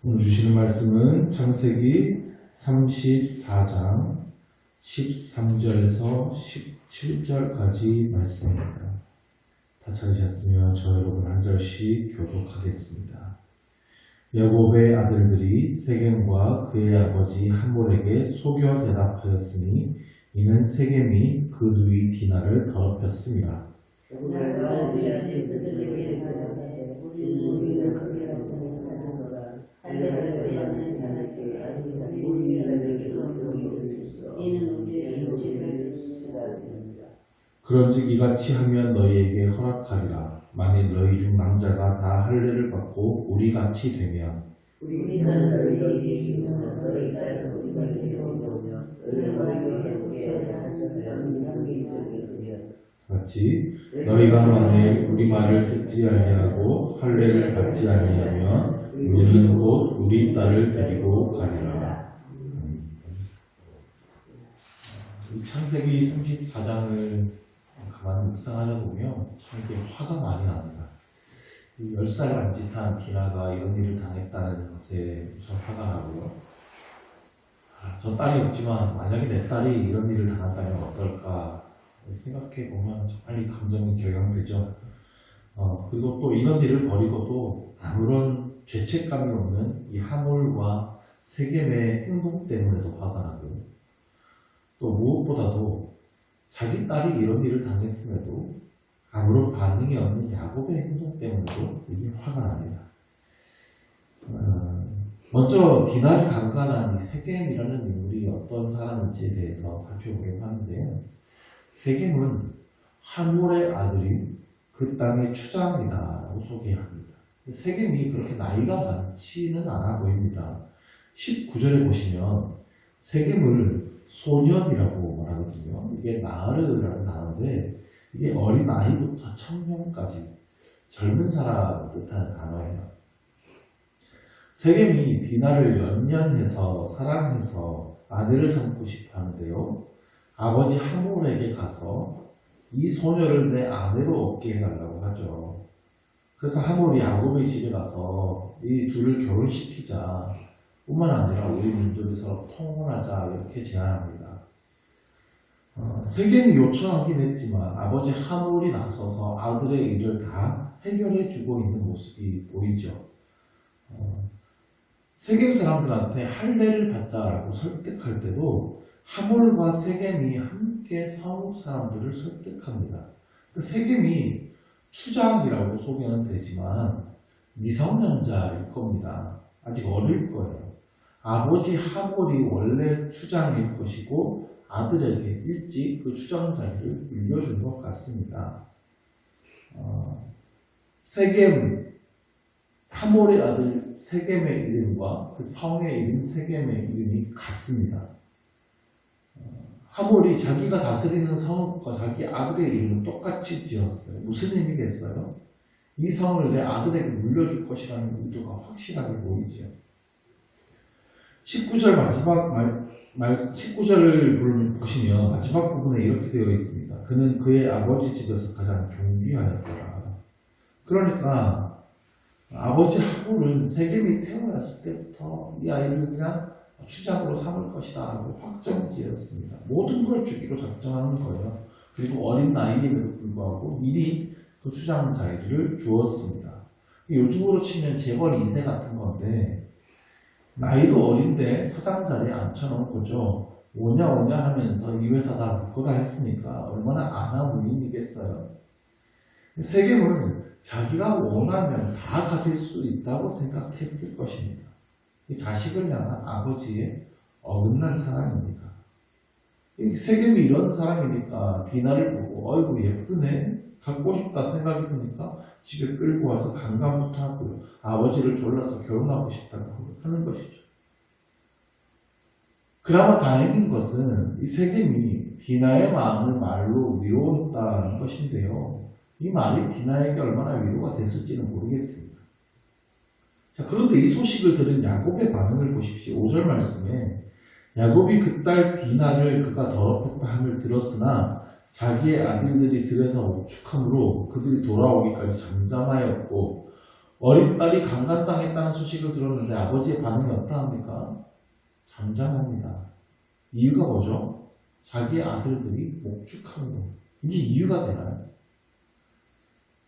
오늘 주시는 말씀은 창세기 34장 13절에서 17절까지 말씀입니다. 다 찾으셨으면 저 여러분 한 절씩 교독하겠습니다. 야곱의 아들들이 세겜과 그의 아버지 함몰에게 속여 대답하였으니 이는 세겜이 그 누이 디나를 더럽혔습니다. 그런즉 이같이 하면 너희에게 허락하리라. 만일 너희 중 남자가 다 할례를 받고 우리같이 되면 같이 너희가 만일 우리 말을 듣지 아니하고 할례를 받지 아니하면 우리는 곧 우리 딸을 데리고 가리라. 이 창세기 34장을 가만히 묵상하다 보면 참 이게 화가 많이 납니다. 10살 남짓한 디나가 이런 일을 당했다는 것에 우선 화가 나고요. 저 딸이 없지만 만약에 내 딸이 이런 일을 당한다면 어떨까 생각해보면 빨리 감정이 격양되죠. 그리고 또 이런 일을 벌이고도 아무런 죄책감이 없는 이 하몰과 세겜의 행동 때문에도 화가 나고요. 또 무엇보다도 자기 딸이 이런 일을 당했음에도 아무런 반응이 없는 야곱의 행동 때문에도 이게 화가 납니다. 먼저 디나를 강간한 이 세겜이라는 인물이 어떤 사람인지에 대해서 살펴보려고 하는데요. 세겜은 하몰의 아들이 그 땅의 추장이다라고 소개합니다. 세겜이 그렇게 나이가 많지는 않아 보입니다. 19절에 보시면 세겜을 소년이라고 말하거든요. 이게 나르라는 단어인데 이게 어린 아이부터 청년까지 젊은 사람을 뜻하는 단어예요. 세겜이 디나를 연연해서 사랑해서 아내를 삼고 싶어 하는데요. 아버지 하몰에게 가서 이 소녀를 내 아내로 얻게 해달라고 하죠. 그래서 하몰이 야곱의 집에 가서 이 둘을 결혼시키자 뿐만 아니라 우리 민족이 서로 통혼하자 이렇게 제안합니다. 세겜이 요청하긴 했지만 아버지 하몰이 나서서 아들의 일을 다 해결해주고 있는 모습이 보이죠. 세겜 사람들한테 할례를 받자라고 설득할 때도 하몰과 세겜이 함께 성읍 사람들을 설득합니다. 세겜이 추장이라고 소개는 되지만 미성년자일 겁니다. 아직 어릴 거예요. 아버지 하몰이 원래 추장일 것이고 아들에게 일찍 그 추장 자리를 물려준 것 같습니다. 세겜, 하몰의 아들 세겜의 이름과 그 성의 이름 세겜의 이름이 같습니다. 하몰이 자기가 다스리는 성읍과 자기 아들의 이름을 똑같이 지었어요. 무슨 의미겠어요? 이 성을 내 아들에게 물려줄 것이라는 의도가 확실하게 보이죠. 19절 마지막 19절을 보시면 마지막 부분에 이렇게 되어 있습니다. 그는 그의 아버지 집에서 가장 존귀하였더라. 그러니까 아버지 하몰은 세겜이 태어났을 때부터 이 아이를 그냥 추장으로 삼을 것이다 라고 확정지었습니다. 모든 걸 주기로 작정하는 거예요. 그리고 어린 나이임에도 불구하고 미리 그 추장 자리를 주었습니다. 요즘으로 치면 재벌 2세 같은 건데 나이도 어린데 사장 자리에 앉혀놓은 거죠. 오냐 하면서 이 회사 다 묶어다 했으니까 얼마나 아나무인이겠어요. 세겜은 자기가 원하면 다 가질 수 있다고 생각했을 것입니다. 자식을 향한 아버지의 어긋난 사랑입니다. 세겜이 이런 사람이니까 디나를 보고 어이구 예쁘네 갖고 싶다 생각이 드니까 집에 끌고 와서 강간부터 하고요. 아버지를 졸라서 결혼하고 싶다고 하는 것이죠. 그나마 다행인 것은 이 세겜이 디나의 마음을 말로 위로했다는 것인데요. 이 말이 디나에게 얼마나 위로가 됐을지는 모르겠습니다. 자, 그런데 이 소식을 들은 야곱의 반응을 보십시오. 5절 말씀에 야곱이 그 딸 디나를 그가 더럽혔다 함을 들었으나 자기의 아들들이 들에서 오축함으로 그들이 돌아오기까지 잠잠하였고 어린 딸이 강간당했다는 소식을 들었는데 아버지의 반응이 어떠합니까? 잠잠합니다. 이유가 뭐죠? 자기 아들들이 목축하는 거. 이게 이유가 되나요?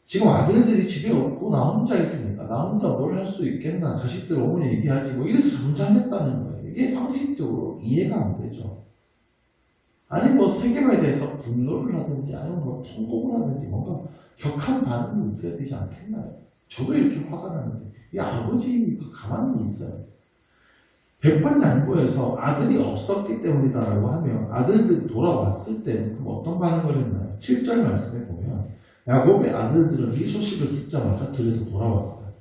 지금 아들들이 집에 없고 나 혼자 있으니까 나 혼자 뭘 할 수 있겠나, 자식들 어머니 얘기하지 뭐, 이래서 잠잠했다는 거예요. 이게 상식적으로 이해가 안 되죠. 아니 뭐 세겜에 대해서 분노를 하든지 아니면 뭐 통곡을 하든지 뭔가 격한 반응이 있어야 되지 않겠나요? 저도 이렇게 화가 나는데 이 아버지가 가만히 있어요. 백반양보에서 아들이 없었기 때문이다라고 하면 아들들이 돌아왔을 때 그럼 어떤 반응을 했나요? 7절 말씀에 보면 야곱의 아들들은 이 소식을 듣자마자 들에서 돌아왔어요.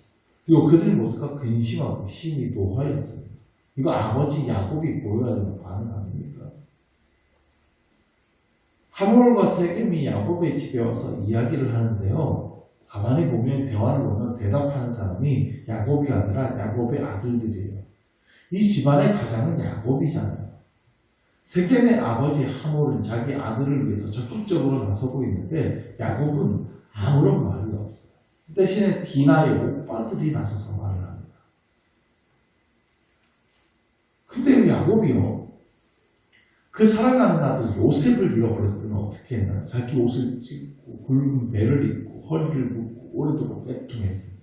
그리고 그들 모두가 근심하고 심히 노하였습니다. 이거 아버지 야곱이 보여야 되는 반응 아닙니까? 하몰과 세겜이 야곱의 집에 와서 이야기를 하는데요. 가만히 보면 대화를 보면 대답하는 사람이 야곱이 아니라 야곱의 아들들이에요. 이 집안의 가장은 야곱이잖아요. 세겜의 아버지 하몰은 자기 아들을 위해서 적극적으로 나서고 있는데 야곱은 아무런 말이 없어요. 대신에 디나의 오빠들이 나서서 말을 합니다. 근데 야곱이요, 그 사랑하는 아들 요셉을 잃어버렸을 때는 어떻게 했나요? 자기 옷을 찢고 굵은 배를 입고 허리를 묶고 오래도록 애통했습니다.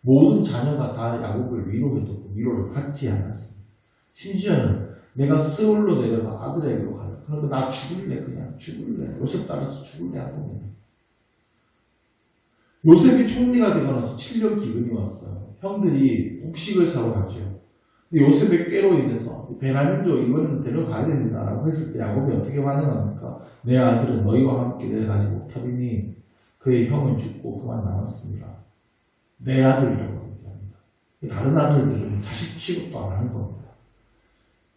모든 자녀가 다 야곱을 위로해도 위로를 받지 않았습니다. 심지어는 내가 스울로 내려가 아들에게로 가라. 그러니까 나 죽을래, 그냥 죽을래. 요셉 따라서 죽을래 하고. 요셉이 총리가 되고 나서 7년 기근이 왔어요. 형들이 곡식을 사러 가죠. 근데 요셉의 꾀로 인해서 베냐민도 이번에는 데려가야 됩니다라고 했을 때 야곱이 어떻게 반응합니까? 내 아들은 너희와 함께 내려가지 못하리니 그의 형은 죽고 그만 남았습니다. 내 아들이라고 얘기합니다. 다른 아들들은 자식 취급도 안 하는 겁니다.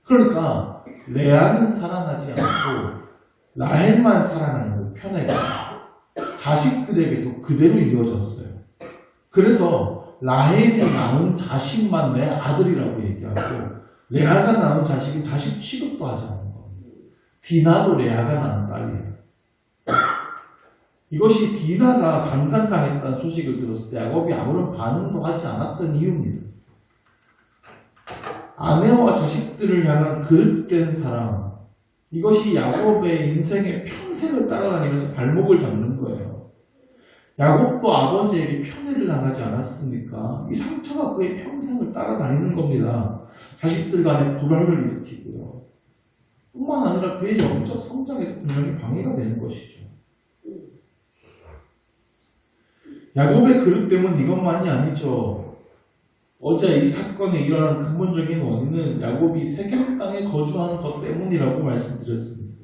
그러니까 레아는 사랑하지 않고 라헬만 사랑하는 편애가 자식들에게도 그대로 이어졌어요. 그래서 라헬이 낳은 자식만 내 아들이라고 얘기하고 레아가 낳은 자식은 자식 취급도 하지 않는 겁니다. 디나도 레아가 낳은 딸이에요. 이것이 디나가 강간당했다는 소식을 들었을 때 야곱이 아무런 반응도 하지 않았던 이유입니다. 아내와 자식들을 향한 그릇된 사랑, 이것이 야곱의 인생의 평생을 따라다니면서 발목을 잡는 거예요. 야곱도 아버지에게 편애를 당하지 않았습니까? 이 상처가 그의 평생을 따라다니는 겁니다. 자식들 간에 불화를 일으키고요. 뿐만 아니라 그의 영적 성장에도 분명히 방해가 되는 것이죠. 야곱의 그릇됨은 이것만이 아니죠. 어제 이 사건에 일어난 근본적인 원인은 야곱이 세겜 땅에 거주하는 것 때문이라고 말씀드렸습니다.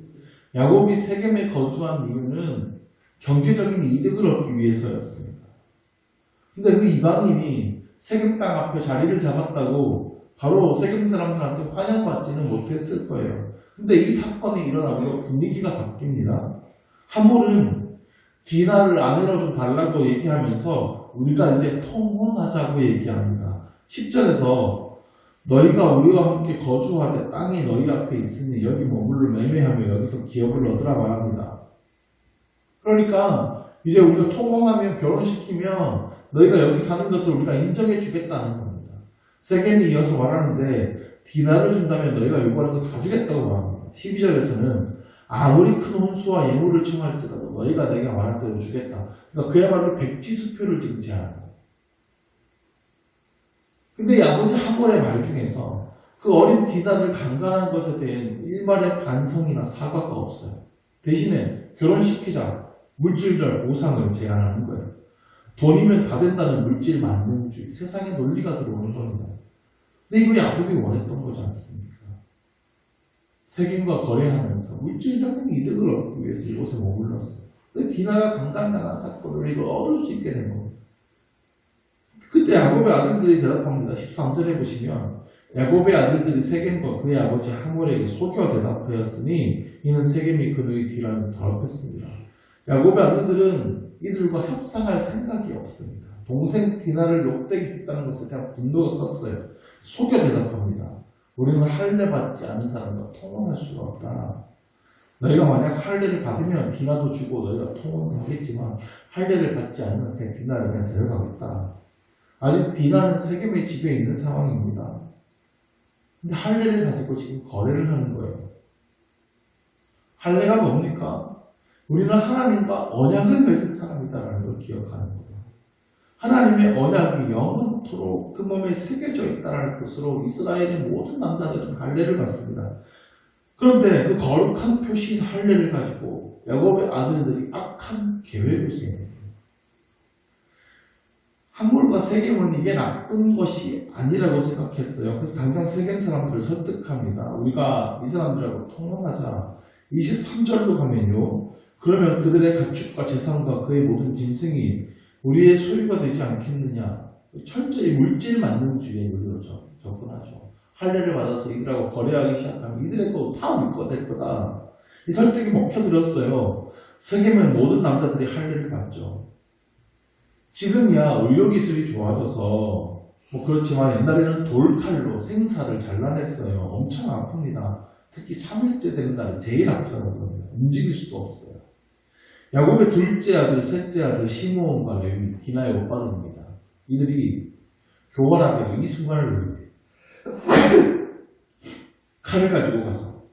야곱이 세겜에 거주한 이유는 경제적인 이득을 얻기 위해서였습니다. 근데 그 이방인이 세겜 땅 앞에 자리를 잡았다고 바로 세겜 사람들한테 환영받지는 못했을 거예요. 근데 이 사건이 일어나고 분위기가 바뀝니다. 하몰은 디나를 아내로 좀 달라고 얘기하면서 우리가 이제 통혼하자고 얘기합니다. 10절에서 너희가 우리와 함께 거주할 때 땅이 너희 앞에 있으니 여기 머물러 매매하며 여기서 기업을 얻으라 말합니다. 그러니까 이제 우리가 통혼하며 결혼시키면 너희가 여기 사는 것을 우리가 인정해 주겠다는 겁니다. 세겜이 이어서 말하는데 디나를 준다면 너희가 요구하는 거 다 주겠다고 말합니다. 12절에서는 아무리 큰 혼수와 예물을 청할지라도 너희가 내가 말한 대로 주겠다. 그러니까 그야말로 백지수표를 지금 제안합니다. 근데 아버지 하몰의 말 중에서 그 어린 디나를 강간한 것에 대한 일말의 반성이나 사과가 없어요. 대신에 결혼시키자, 물질적 보상을 제안하는 거예요. 돈이면 다 된다는 물질 만능주의, 세상의 논리가 들어오는 겁니다. 근데 이거 야곱이 원했던 거지 않습니까? 세겜과 거래하면서 물질적인 이득을 얻기 위해서 이곳에 머물렀어요. 근데 디나가 강간당한 사건으로 이걸 얻을 수 있게 된 겁니다. 그때 야곱의 아들들이 대답합니다. 13절에 보시면 야곱의 아들들이 세겜과 그의 아버지 하몰에게 속여 대답하였으니 이는 세겜이 그의 뒤를 더럽혔습니다. 야곱의 아들들은 이들과 협상할 생각이 없습니다. 동생 디나를 욕되게 했다는 것에 대한 분노가 컸어요. 속여 대답합니다. 우리는 할례 받지 않은 사람과 통혼할 수가 없다. 너희가 만약 할례를 받으면 디나도 주고 너희가 통혼도 하겠지만 할례를 받지 않으면 그냥 디나를 그냥 데려가겠다. 아직 디나는 세겜의 집에 있는 상황입니다. 근데 할례를 가지고 지금 거래를 하는 거예요. 할례가 뭡니까? 우리는 하나님과 언약을 맺은 사람이다라는 걸 기억하는 거예요. 하나님의 언약이 영원토록 그 몸에 새겨져 있다는 것으로 이스라엘의 모든 남자들은 할례를 받습니다. 그런데 그 거룩한 표시인 할례를 가지고 야곱의 아들들이 악한 계획을 세웁니다. 함몰과 세겜은 이게 나쁜 것이 아니라고 생각했어요. 그래서 당장 세겜 사람들을 설득합니다. 우리가 이 사람들하고 통화하자. 23절로 가면요. 그러면 그들의 가축과 재산과 그의 모든 짐승이 우리의 소유가 되지 않겠느냐. 철저히 물질 만능주의의 논리로 접근하죠. 할례를 받아서 이들하고 거래하기 시작하면 이들의 거 다 우리 거 될 거다. 이 설득이 먹혀들었어요. 세겜은 모든 남자들이 할례를 받죠. 지금이야 의료기술이 좋아져서 뭐 그렇지만 옛날에는 돌칼로 생사를 잘라냈어요. 엄청 아픕니다. 특히 3일째 되는 날이 제일 아프다고 움직일 수도 없어요. 야곱의 둘째 아들, 셋째 아들 시므온과 레위, 디나의 오빠들입니다. 이들이 교활하게 이 순간을 칼을 가지고 가서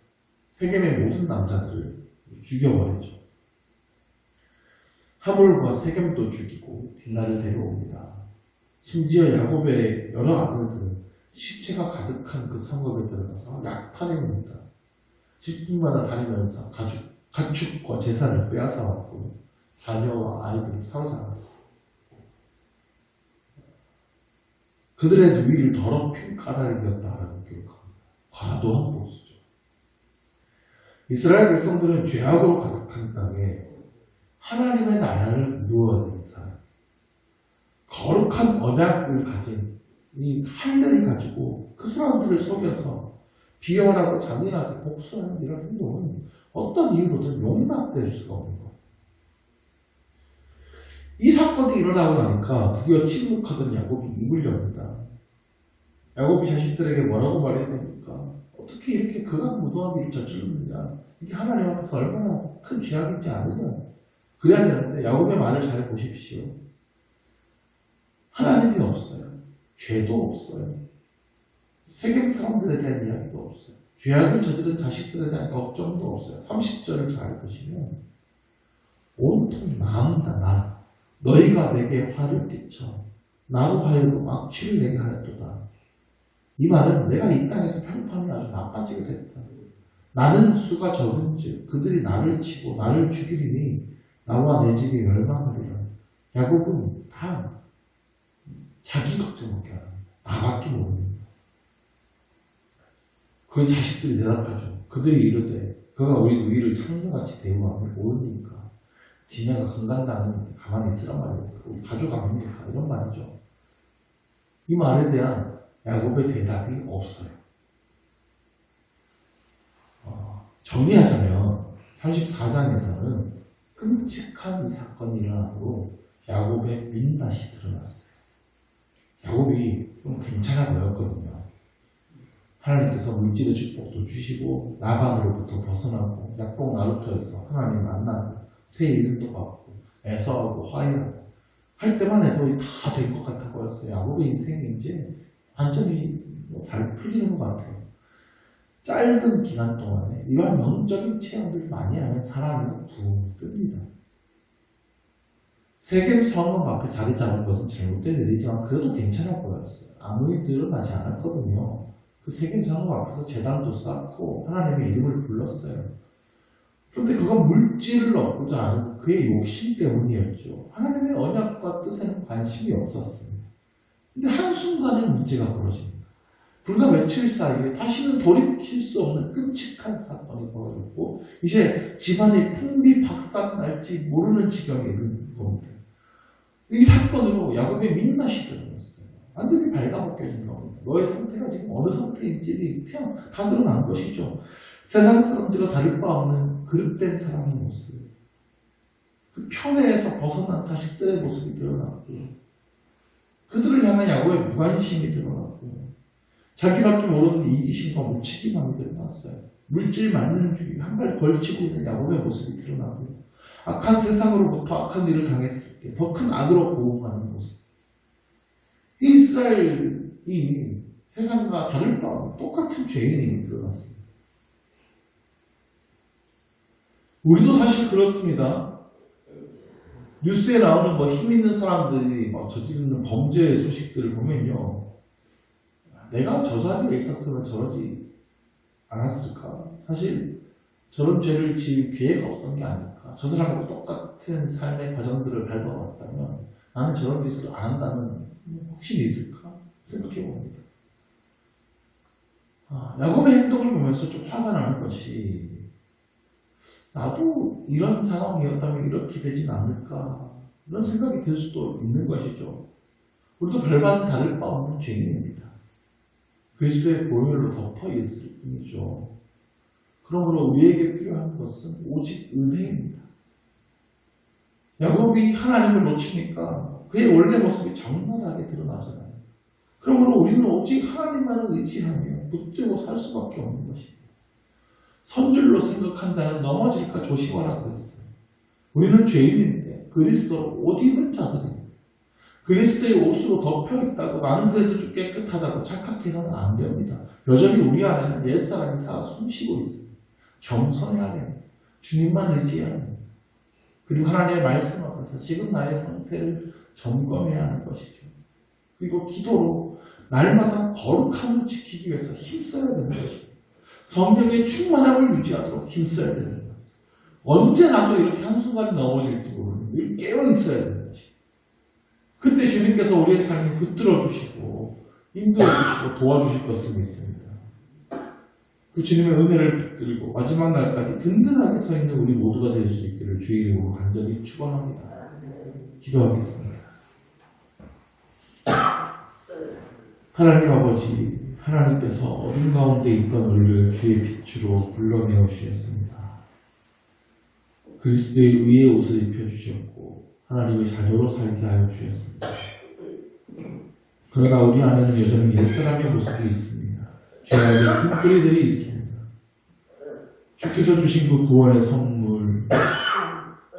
세겜의 모든 남자들을 죽여버리죠. 하몰과 세겜도 죽이고 디나를 데려옵니다. 심지어 야곱의 여러 아들들은 시체가 가득한 그 성읍에 들어가서 약탈해옵니다. 집집마다 다니면서 가축과 재산을 빼앗아왔고 자녀와 아이들을 사로잡았어. 그들의 누이를 더럽힌 까닭이었다라고 기록합니다. 과도한 보수죠. 이스라엘 백성들은 죄악으로 가득한 땅에 하나님의 나라를 이루어내는 사람, 거룩한 언약을 가진 이 할례를 가지고 그 사람들을 속여서 비열하고 잔인하게 복수하는 이런 행동은 어떤 이유로든 용납될 수가 없는 거예요. 이 사건이 일어나고 나니까 드디어 침묵하던 야곱이 입을 엽니다. 야곱이 자식들에게 뭐라고 말해야 됩니까? 어떻게 이렇게 극악무도한 일을 저질렀느냐? 이게 하나님 앞에서 얼마나 큰 죄악인지 아느냐? 그래야 되는데 야곱의 말을 잘 보십시오. 하나님이 없어요. 죄도 없어요. 세겜 사람들에 대한 이야기도 없어요. 죄악을 저지른 자식들에 대한 걱정도 없어요. 30절을 잘 보시면 온통 나한다 나. 너희가 내게 화를 끼쳐 나로 하여금 악취를 내게 하였도다. 이 말은 내가 이 땅에서 평판이 아주 나빠지게 됐다. 나는 수가 적은즉 그들이 나를 치고 나를 죽이리니 나와 내 집이 멸망하리라. 야곱은 다 자기 걱정밖에 안 합니다. 나밖에 모릅니다. 그 자식들이 대답하죠. 그들이 이르되 그가 우리 누이를 창녀같이 대우하며 모르니까 디냐가 건강당하는데 가만히 있으란 말입니까? 우리 가족 아닙니까? 이런 말이죠. 이 말에 대한 야곱의 대답이 없어요. 정리하자면 34장에서는 끔찍한 이 사건이 일어나고 야곱의 민낯이 드러났어요. 야곱이 좀 괜찮아 보였거든요. 하나님께서 물질의 축복도 주시고 라반으로부터 벗어나고 약복 나루터에서 하나님 만나고 새 이름도 받고 애서하고 화해하고 할 때만 해도 다 될 것 같아 보였어요. 야곱의 인생이 이제 완전히 잘 풀리는 것 같아요. 짧은 기간 동안에 이러한 영적인 체험들을 많이 하면 사람은 붕 뜹니다. 세겜 성읍 앞에 자리 잡은 것은 잘못된 일이지만 그래도 괜찮아 보였어요. 아무 일도 일어나지 않았거든요. 그 세겜 성읍 앞에서 제단도 쌓고 하나님의 이름을 불렀어요. 그런데 그건 물질을 얻고자 하는 그의 욕심 때문이었죠. 하나님의 언약과 뜻에는 관심이 없었습니다. 근데 한순간에 문제가 벌어집니다. 불과 며칠 사이에 다시는 돌이킬 수 없는 끔찍한 사건이 벌어졌고 이제 집안이 풍비박산 날지 모르는 지경에 이르는 겁니다. 이 사건으로 야곱의 민낯이 드러났어요. 완전히 발가벗겨진 겁니다. 너의 상태가 지금 어느 상태인지 그냥 다 드러난 것이죠. 세상 사람들과 다를 바 없는 그릇된 사람의 모습, 그 편애에서 벗어난 자식들의 모습이 드러났고 그들을 향한 야곱의 무관심이 드러났고 자기밖에 모르는 이기심과 무책임함이 드러났어요. 물질 만능주의 한 발 걸치고 있는 야곱의 모습이 드러나고요. 악한 세상으로부터 악한 일을 당했을 때 더 큰 악으로 보응하는 모습. 이스라엘이 세상과 다를 바 없는 똑같은 죄인이 일어났습니다. 우리도 사실 그렇습니다. 뉴스에 나오는 힘 있는 사람들이 저지르는 범죄 소식들을 보면요. 내가 저 자리에 있었으면 저러지 않았을까? 사실 저런 죄를 지을 기회가 없었던 게 아닐까? 저 사람하고 똑같은 삶의 과정들을 밟아왔다면 나는 저런 짓을 안 한다는 확신이 있을까? 생각해 봅니다. 야곱의 행동을 보면서 좀 화가 나는 것이 나도 이런 상황이었다면 이렇게 되진 않을까? 이런 생각이 들 수도 있는 것이죠. 우리도 별반 다를 바 없는 죄인입니다. 그리스도의 보혈로 덮어 있을 뿐이죠. 그러므로 우리에게 필요한 것은 오직 은혜입니다. 야곱이 하나님을 놓치니까 그의 원래 모습이 적나라하게 드러나잖아요. 그러므로 우리는 오직 하나님만을 의지하며 붙들고 살 수밖에 없는 것입니다. 선줄로 생각한 자는 넘어질까 조심하라 그랬어요. 우리는 죄인인데 그리스도로 옷 입은 자들입니다. 그리스도의 옷으로 덮여있다고 나는 그래도 좀 깨끗하다고 착각해서는 안 됩니다. 여전히 우리 안에는 옛사람이 살아 숨쉬고 있습니다. 겸손해야 됩니다. 주님만 의지해야 됩니다. 그리고 하나님의 말씀 앞에서 지금 나의 상태를 점검해야 하는 것이죠. 그리고 기도로 날마다 거룩함을 지키기 위해서 힘써야 되는 것입니다. 성령의 충만함을 유지하도록 힘써야 됩니다. 언제 나도 이렇게 한순간에 넘어질지 모르는 늘 깨어있어야 되는 것입니다. 그때 주님께서 우리의 삶을 붙들어 주시고 인도해 주시고 도와주실 것을 믿습니다. 그 주님의 은혜를 붙들고 마지막 날까지 든든하게 서 있는 우리 모두가 될 수 있기를 주의 이름으로 간절히 축원합니다. 기도하겠습니다. 하나님 아버지, 하나님께서 어둠 가운데 있던 우리를 주의 빛으로 불러내어 주셨습니다. 그리스도의 의의 옷을 입혀주셨고 하나님의 자녀로 살게 하여 주셨습니다. 그러나 우리 안에는 여전히 옛사람의 모습이 있습니다. 죄악의 쓴뿌리들이 있습니다. 주께서 주신 그 구원의 선물,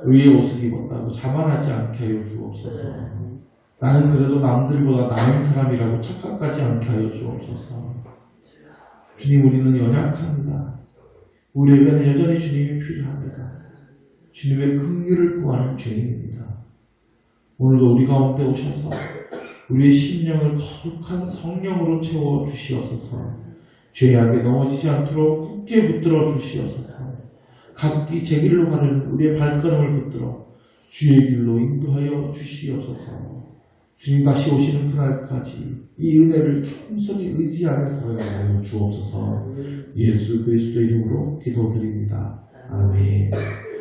의의 옷을 입었다고 자만하지 않게 하여 주옵소서. 나는 그래도 남들보다 나은 사람이라고 착각하지 않게 하여 주옵소서. 주님, 우리는 연약합니다. 우리에게는 여전히 주님이 필요합니다. 주님의 긍휼을 구하는 죄인입니다. 오늘도 우리 가운데 오셔서 우리의 심령을 거룩한 성령으로 채워 주시옵소서. 죄악에 넘어지지 않도록 굳게 붙들어 주시옵소서. 각기 제 길로 가는 우리의 발걸음을 붙들어 주의 길로 인도하여 주시옵소서. 주님 다시 오시는 그날까지 이 은혜를 겸손히 의지하며 살아가게 하여 주옵소서. 예수 그리스도 이름으로 기도드립니다. 아멘.